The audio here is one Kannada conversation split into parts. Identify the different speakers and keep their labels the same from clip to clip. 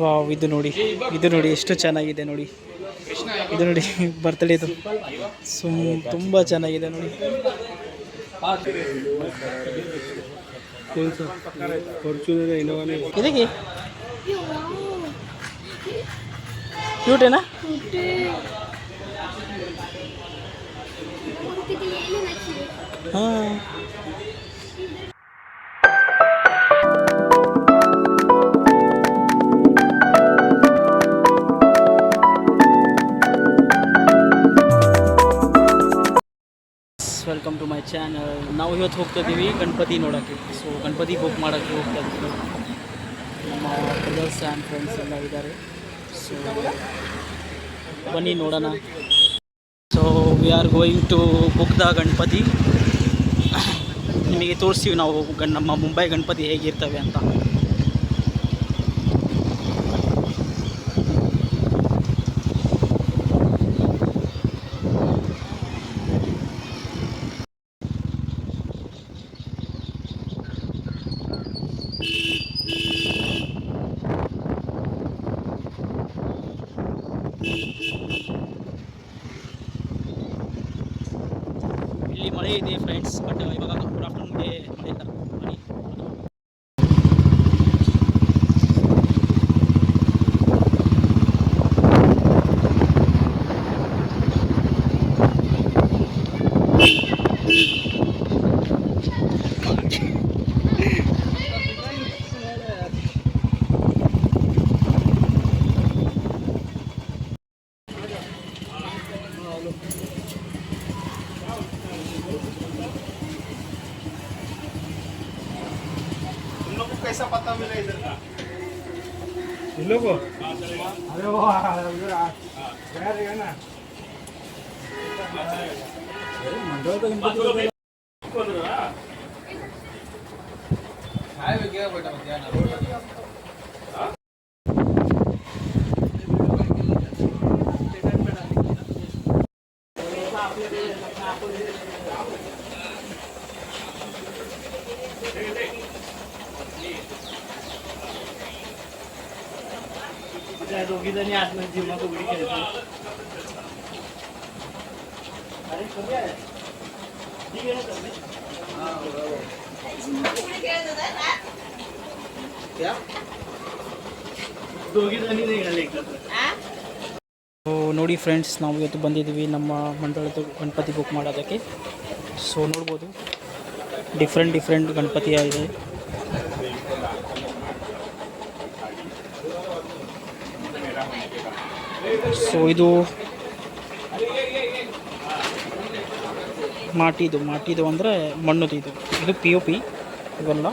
Speaker 1: ವಾವ್, ಇದು ನೋಡಿ ಎಷ್ಟು ಚೆನ್ನಾಗಿದೆ ನೋಡಿ. ಇದು ನೋಡಿ ಬರ್ತಡೇದು ತುಂಬ ಚೆನ್ನಾಗಿದೆ ನೋಡಿ. ಇದಕ್ಕೆ ಕ್ಯೂಟೇನಾ? ಹಾಂ, ವೆಲ್ಕಮ್ ಟು ಮೈ ಚಾನಲ್. ನಾವು ಇವತ್ತು ಹೋಗ್ತಾ ಇದ್ದೀವಿ ಗಣಪತಿ ನೋಡೋಕ್ಕೆ. ಸೊ ಗಣಪತಿ ಬುಕ್ ಮಾಡೋಕ್ಕೆ ಹೋಗ್ತಾ ಇದ್ದೀವಿ. ನಮ್ಮ ಬ್ರದರ್ಸ್ ಆ್ಯಂಡ್ ಫ್ರೆಂಡ್ಸ್ ಎಲ್ಲ ಇದ್ದಾರೆ. ಸೊ ಬನ್ನಿ ನೋಡೋಣ. So we are going to book the Ganapati. ನಿಮಗೆ ತೋರಿಸ್ತೀವಿ ನಾವು ನಮ್ಮ ಮುಂಬೈ ಗಣಪತಿ ಹೇಗಿರ್ತವೆ ಅಂತ. ಇಲ್ಲಿ ಮಳೆ ಇದೆ ಫ್ರೆಂಡ್ಸ್, ಬಟ್ ಇವಾಗ ಆಫ್ಟರ್ನೂನ್ಗೆ ಮಳೆ ಇಲ್ಲ.
Speaker 2: कैसा पता मिला इधर का? इन लोगों को? अरे वो उधर यार है ना। मंडल तो इनको कौन रहा? हाय वे क्या बेटा मत यार दोघी जणी आतमध्ये जिमा फुगडी खेळतो. अरे कधी आहे ठीक आहे ना तुम्ही? हां बरोबर. फुगडी खेळत होता ना? क्या? दोघी जणी निघाले एकत्र.
Speaker 1: ನೋಡಿ ಫ್ರೆಂಡ್ಸ್, ನಾವು ಇವತ್ತು ಬಂದಿದ್ದೀವಿ ನಮ್ಮ ಮಂಡಳದ ಗಣಪತಿ ಬುಕ್ ಮಾಡೋದಕ್ಕೆ. ಸೊ ನೋಡ್ಬೋದು ಡಿಫ್ರೆಂಟ್ ಗಣಪತಿ ಇದೆ. ಸೊ ಇದು ಮಾಟಿದು ಅಂದರೆ ಮಣ್ಣುದು. ಇದು POP ಇವೆಲ್ಲ.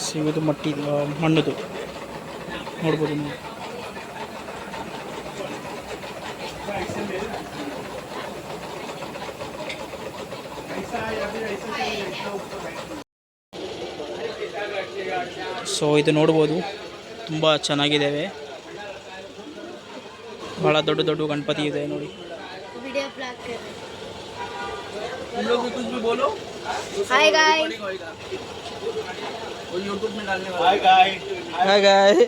Speaker 1: ಸೊ ಇದು ಮಣ್ಣುದು ನೋಡ್ಬೋದು ನೀವು. ಸೊ ಇದು ನೋಡ್ಬೋದು ತುಂಬ ಚೆನ್ನಾಗಿದ್ದಾವೆ. ಭಾಳ ದೊಡ್ಡ ಗಣಪತಿ ಇದೆ ನೋಡಿ.
Speaker 3: हाय गाइस,
Speaker 2: वो YouTube में डालने वाला. Hi guys.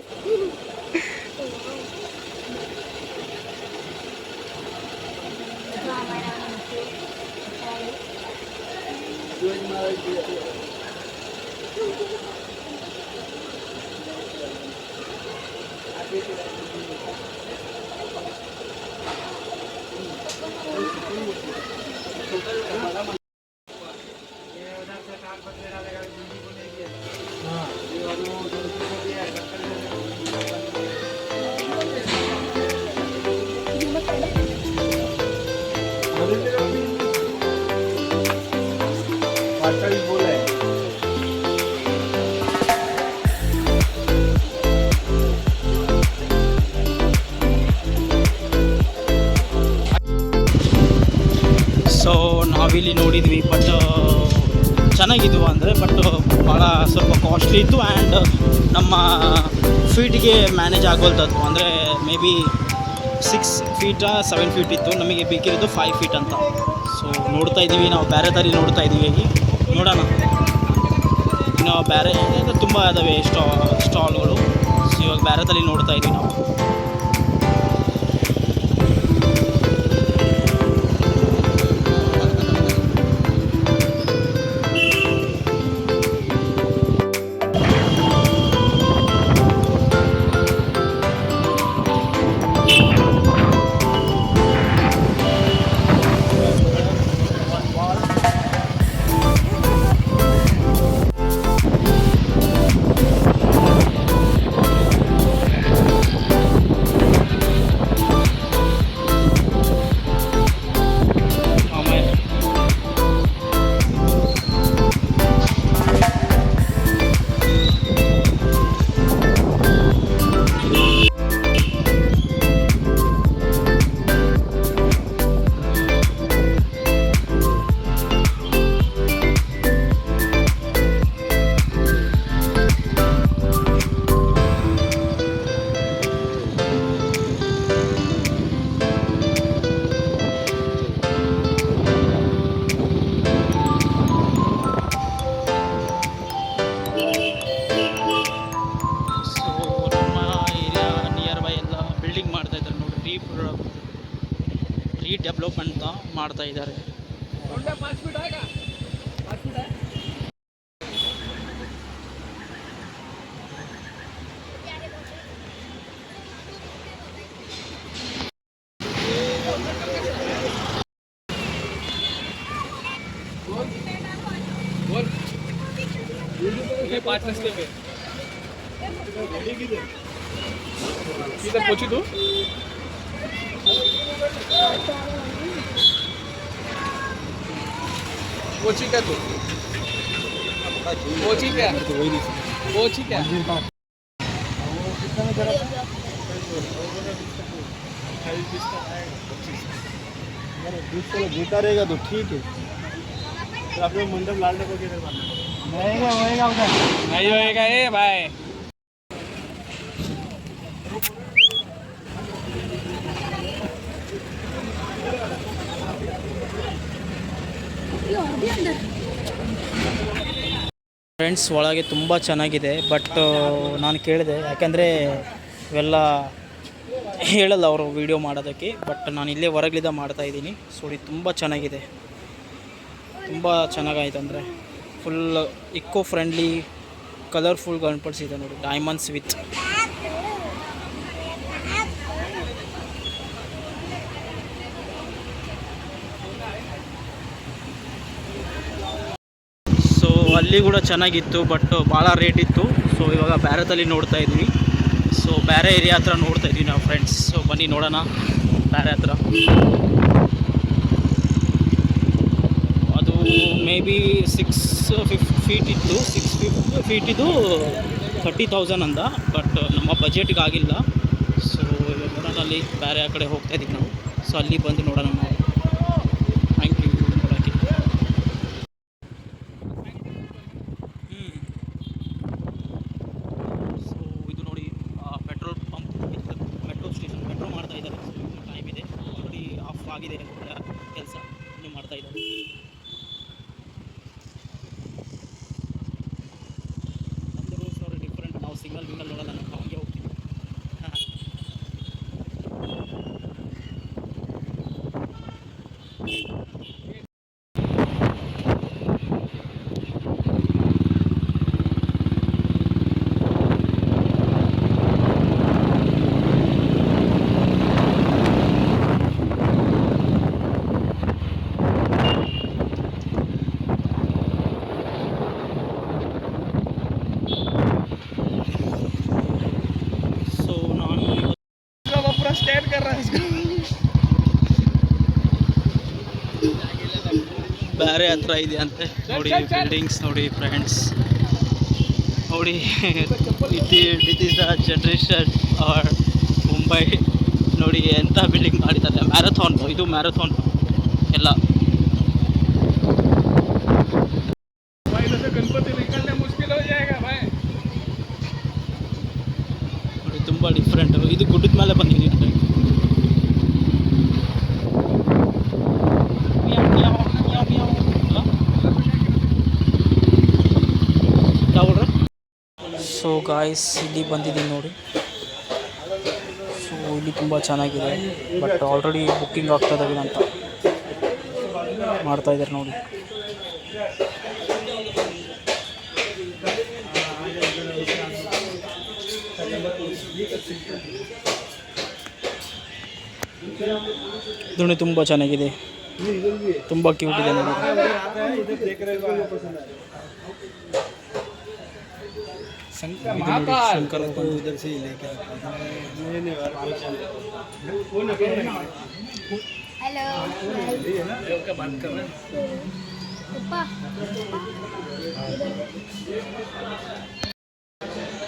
Speaker 1: ಸೊ ನಾವಿಲ್ಲಿ ನೋಡಿದ್ವಿ, ಬಟ್ ಚೆನ್ನಾಗಿದ್ವು ಅಂದರೆ, ಬಟ್ ಭಾಳ ಸ್ವಲ್ಪ ಕಾಸ್ಟ್ಲಿ ಇತ್ತು. ಆ್ಯಂಡ್ ನಮ್ಮ ಫೀಟಿಗೆ ಮ್ಯಾನೇಜ್ ಆಗೋಲ್ತದ್ದು. ಅಂದರೆ ಮೇ ಬಿ 6 ಫೀಟಾ 7 ಫೀಟ್ ಇತ್ತು. ನಮಗೆ ಬೇಕಿರೋದು 5 ಫೀಟ್ ಅಂತ. ಸೊ ನೋಡ್ತಾ ಇದ್ದೀವಿ, ನಾವು ಬೇರೆ ದಾರಿ ನೋಡ್ತಾ ಇದ್ದೀವಿ. ನೋಡೋಣ, ಇನ್ನು ಬೇರೆ ತುಂಬ ಇದ್ದಾವೆ ಸ್ಟಾಲ್ಗಳು. ಸೊ ಇವಾಗ ಬ್ಯಾರದಲ್ಲಿ ನೋಡ್ತಾ ಇದ್ದೀವಿ ನಾವು. ಆಮೇಲೆ ಸೊ ನಮ್ಮ ಏರಿಯಾ ನಿಯರ್ ಬೈ ಎಲ್ಲ ಬಿಲ್ಡಿಂಗ್ ಮಾಡ್ತಾ ಇದ್ದಾರೆ ನೋಡಿ, ರೀಡೆವಲಪ್ಮೆಂಟ್ ಮಾಡ್ತಾ ಇದ್ದಾರೆ.
Speaker 4: इधर पहुंची तू पहुंची क्या तू पहुंची क्या पहुंची क्या
Speaker 2: जीता रहेगा तो ठीक है. तो आप लोग मंडप लाल डब्बा किधर होएगा उधर
Speaker 4: नहीं होएगा ए भाई.
Speaker 1: ಫ್ರೆಂಡ್ಸ್, ಒಳಗೆ ತುಂಬ ಚೆನ್ನಾಗಿದೆ. ಬಟ್ ನಾನು ಕೇಳಿದೆ, ಯಾಕೆಂದರೆ ಇವೆಲ್ಲ ಹೇಳಲ್ಲ ಅವರು ವೀಡಿಯೋ ಮಾಡೋದಕ್ಕೆ. ಬಟ್ ನಾನು ಇಲ್ಲೇ ಹೊರಗಲಿಂದ ಮಾಡ್ತಾಯಿದ್ದೀನಿ. ಸೊ ಇದು ತುಂಬ ಚೆನ್ನಾಗಿದೆ, ತುಂಬ ಚೆನ್ನಾಗಾಯ್ತು. ಅಂದರೆ ಫುಲ್ ಇಕೋ ಫ್ರೆಂಡ್ಲಿ ಕಲರ್ಫುಲ್ ಗಣಪಟ್ಸ್ ಇದೆ ನೋಡಿ, ಡೈಮಂಡ್ಸ್ ವಿತ್. ಸೊ ಅಲ್ಲಿ ಕೂಡ ಚೆನ್ನಾಗಿತ್ತು, ಬಟ್ ಭಾಳ ರೇಟ್ ಇತ್ತು. ಸೊ ಇವಾಗ ಬ್ಯಾರದಲ್ಲಿ ನೋಡ್ತಾ ಇದ್ವಿ. ಸೊ ಬೇರೆ ಏರಿಯಾ ಹತ್ರ ನೋಡ್ತಾ ಇದ್ವಿ ನಾವು ಫ್ರೆಂಡ್ಸ್. ಸೊ ಬನ್ನಿ ನೋಡೋಣ ಬೇರೆ ಹತ್ರ. ಅದು ಮೇ ಬಿ 6 ಫೀಟ್ ಇತ್ತು, 6 ಫೀಟ್ ಇದು 30,000 ಅಂದ. ಬಟ್ ನಮ್ಮ ಬಜೆಟ್ಗೆ ಆಗಿಲ್ಲ. ಸೊ ಇವಾಗ ನೋಡೋಣ, ಅಲ್ಲಿ ಬೇರೆ ಆ ಕಡೆ ಹೋಗ್ತಾ ಇದ್ದೀವಿ ನಾವು. ಸೊ ಅಲ್ಲಿ ಬಂದು ನೋಡೋಣ ನಾವು. ಥ್ಯಾಂಕ್ ಯು ನೋಡೋಕ್ಕೆ. ಸೊ ಇದು ನೋಡಿ petrol pump, metro station, metro ಮಾಡ್ತಾ ಇದ್ದಾರೆ. ಸೊ ಇನ್ನೂ ಟೈಮ್ ಇದೆ, ಆಲ್ರೆಡಿ ಆಫ್ ಆಗಿದೆ ಕೆಲಸ, ಇನ್ನೂ ಮಾಡ್ತಾ ಇದ್ದಾರೆ. ನಮ್ಮದು ರೂಲ್ಸ್ ನೋಡಿ ಡಿಫ್ರೆಂಟ್. ನಾವು ಸಿಗ್ನಲ್ ನೋಡಲ್ಲ, ನಾವು ಹಂಗೆ ಹೋಗ್ತೀವಿ. ಸೊ ನಾನು
Speaker 4: वो पूरा स्टैंड कर रहा है इसको.
Speaker 1: ಬೇರೆ ಹತ್ರ ಇದೆ ಅಂತೆ ನೋಡಿ. ಬಿಲ್ಡಿಂಗ್ಸ್ ನೋಡಿ ಫ್ರೆಂಡ್ಸ್, ನೋಡಿ it is the generation are Mumbai. ನೋಡಿ ಎಂಥ ಬಿಲ್ಡಿಂಗ್ ಮಾಡಿದ್ದಾರೆ. ಮ್ಯಾರಥಾನ್, ಇದು ಮ್ಯಾರಥಾನ್ ಎಲ್ಲ.
Speaker 4: भाई इधर से गणपति निकलने मुश्किल हो जाएगा भाई.
Speaker 1: ನೋಡಿ ತುಂಬ ಡಿಫ್ರೆಂಟ್. ಇದು ಗುಡ್ಡದ ಮೇಲೆ ಬಂದಿದೆ ಅಂತ. ಸೊ ಗಾಯ್ಸ್, ಇಲ್ಲಿ ಬಂದಿದ್ದೀನಿ ನೋಡಿ. ಸೊ ಇಲ್ಲಿ ತುಂಬ ಚೆನ್ನಾಗಿದೆ, ಬಟ್ ಆಲ್ರೆಡಿ ಬುಕ್ಕಿಂಗ್ ಆಗ್ತದೆ ಅಂತ ಮಾಡ್ತಾಯಿದ್ದಾರೆ ನೋಡಿ. ದುಣಿ ತುಂಬ ಚೆನ್ನಾಗಿದೆ, ತುಂಬ ಕ್ಯೂಟ್ ಇದೆ ನೋಡಿ. ಶಂಕರ
Speaker 3: हेलो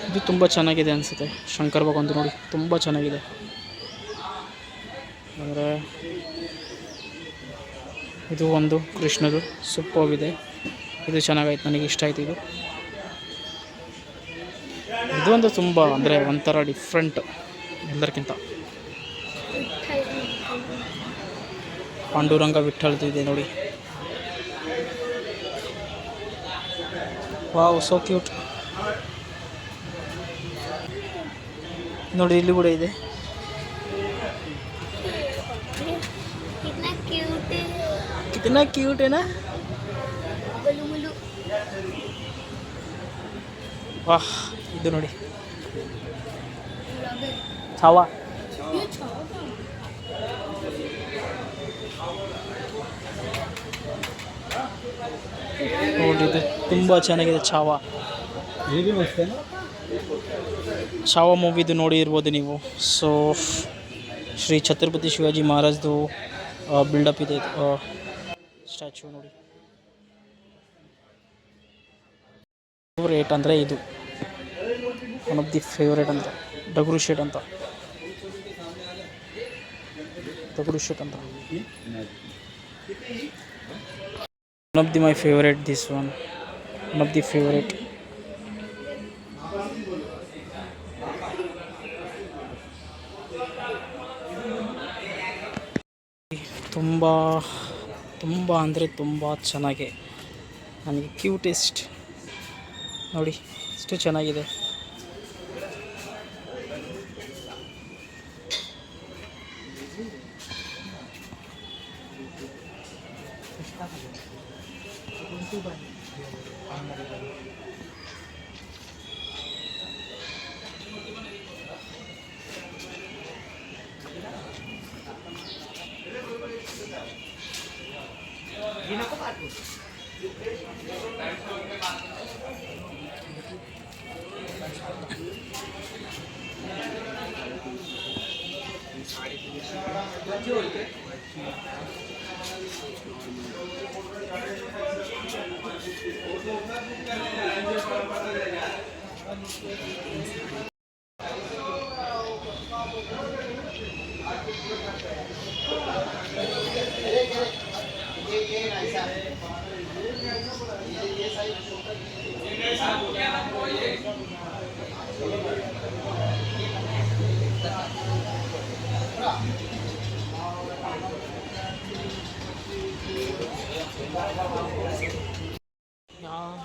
Speaker 1: ಇದು ತುಂಬ ಚೆನ್ನಾಗಿದೆ ಅನಿಸುತ್ತೆ. ಶಂಕರ್ ಭಗವಂತ ನೋಡಿ ತುಂಬ ಚೆನ್ನಾಗಿದೆ. ಅಂದರೆ ಇದು ಒಂದು ಕೃಷ್ಣದು ಸೂಪರ್ವಿದೆ. ಇದು ಚೆನ್ನಾಗಾಯ್ತು, ನನಗೆ ಇಷ್ಟ ಆಯಿತು. ಇದು ಒಂದು ತುಂಬ ಅಂದರೆ ಒಂಥರ ಡಿಫ್ರೆಂಟ್ ಎಲ್ಲರಿಗಿಂತ. ಪಾಂಡುರಂಗ ವಿಠ್ಠಲ್ದು ಇದೆ ನೋಡಿ. ವಾವ್, ಸೋ ಕ್ಯೂಟ್ ನೋಡಿ. ಇಲ್ಲಿ ಕೂಡ ಇದೆ.
Speaker 3: कितना क्यूट है,
Speaker 1: कितना क्यूट है ना.
Speaker 3: गुलू मुलू.
Speaker 1: ವಾಹ್, ಇದು ನೋಡಿ ಛಾವಾ.
Speaker 3: ये छोटा
Speaker 1: ನೋಡಿ, ಇದು ತುಂಬ ಚೆನ್ನಾಗಿದೆ. ಛಾವಾ ಛಾವಾ ಮೂವಿದು ನೋಡಿ ಇರ್ಬೋದು ನೀವು. ಸೊ ಶ್ರೀ ಛತ್ರಪತಿ ಶಿವಾಜಿ ಮಹಾರಾಜ್ದು ಬಿಲ್ಡಪ್ ಇದೆ ಸ್ಟ್ಯಾಚ್ಯೂ ನೋಡಿ. ಫೇವ್ರೇಟ್ ಅಂದರೆ ಇದು ಒನ್ ಆಫ್ ದಿ ಫೇವ್ರೇಟ್ ಅಂದರೆ ಡಗುರು ಶೇಟ್ ಅಂತ. One of the my favourite, this one of the favourite. ತುಂಬ ಅಂದರೆ ತುಂಬ ಚೆನ್ನಾಗಿ, ನನಗೆ ಕ್ಯೂಟೆಸ್ಟ್ ನೋಡಿ, ಎಷ್ಟು ಚೆನ್ನಾಗಿದೆ.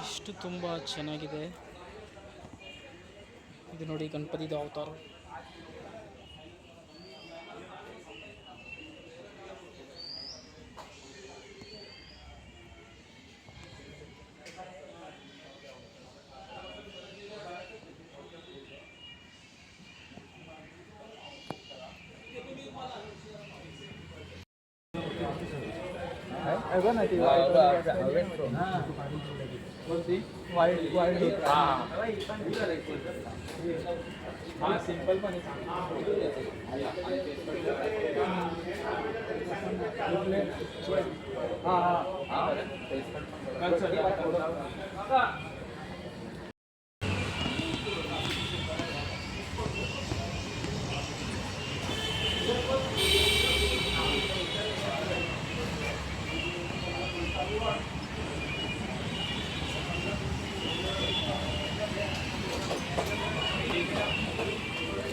Speaker 1: ಇಷ್ಟು ತುಂಬ ಚೆನ್ನಾಗಿದೆ. ಇದು ನೋಡಿ ಗಣಪತಿದು ಅವತಾರ.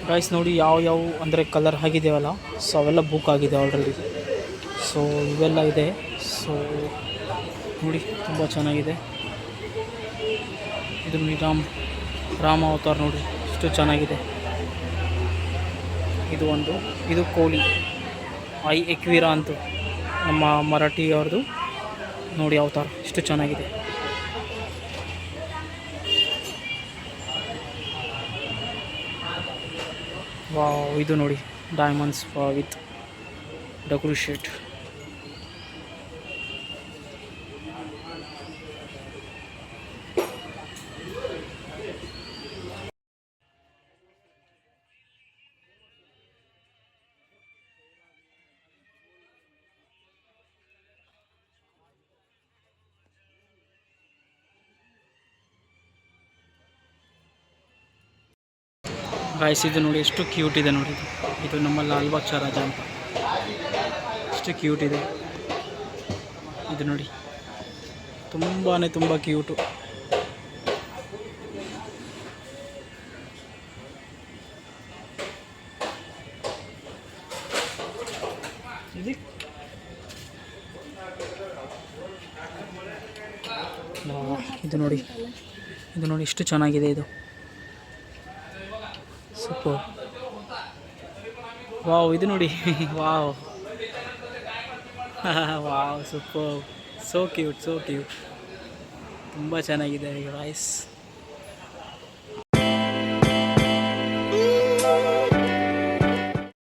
Speaker 1: ಗೈಸ್ ನೋಡಿ ಯಾವ ಅಂದರೆ ಕಲರ್ ಆಗಿದೆಯಲ್ಲ, ಸೊ ಅವೆಲ್ಲ ಬುಕ್ ಆಗಿದೆ ಆಲ್ರೆಡಿ. ಸೊ ಇವೆಲ್ಲ ಇದೆ. ಸೊ ನೋಡಿ ತುಂಬ ಚೆನ್ನಾಗಿದೆ. ಇದು ರಾಮ ಅವತಾರ ನೋಡಿ ಎಷ್ಟು ಚೆನ್ನಾಗಿದೆ. ಇದು ಒಂದು, ಇದು ಕೋಳಿ ಐ ಎಕ್ವಿರಾ ಅಂತು ನಮ್ಮ ಮರಾಠಿ ಅವ್ರದ್ದು. ನೋಡಿ ಯಾವ ಥರ ಎಷ್ಟು ಚೆನ್ನಾಗಿದೆ. ವಾವ್, ಇದು ನೋಡಿ ಡೈಮಂಡ್ಸ್ ವಿತ್ ಡೆಕೋರೇಷನ್. ಗಾಯ್ಸ್ ಇದು ನೋಡಿ ಎಷ್ಟು ಕ್ಯೂಟ್ ಇದೆ ನೋಡಿ. ಇದು ನಮ್ಮ ಲಾಲ್ಬಾಗ್ ಚಾ ರಾಜ ಅಂತ, ಎಷ್ಟು ಕ್ಯೂಟ್ ಇದೆ ಇದು ನೋಡಿ, ತುಂಬ ಕ್ಯೂಟು. ಇದು ನೋಡಿ ಎಷ್ಟು ಚೆನ್ನಾಗಿದೆ ಇದು. ಸೂಪರ್. ವಾವ್, ಇದು ನೋಡಿ wow wow super, so cute ತುಂಬ ಚೆನ್ನಾಗಿದೆ ಗಾಯ್ಸ್.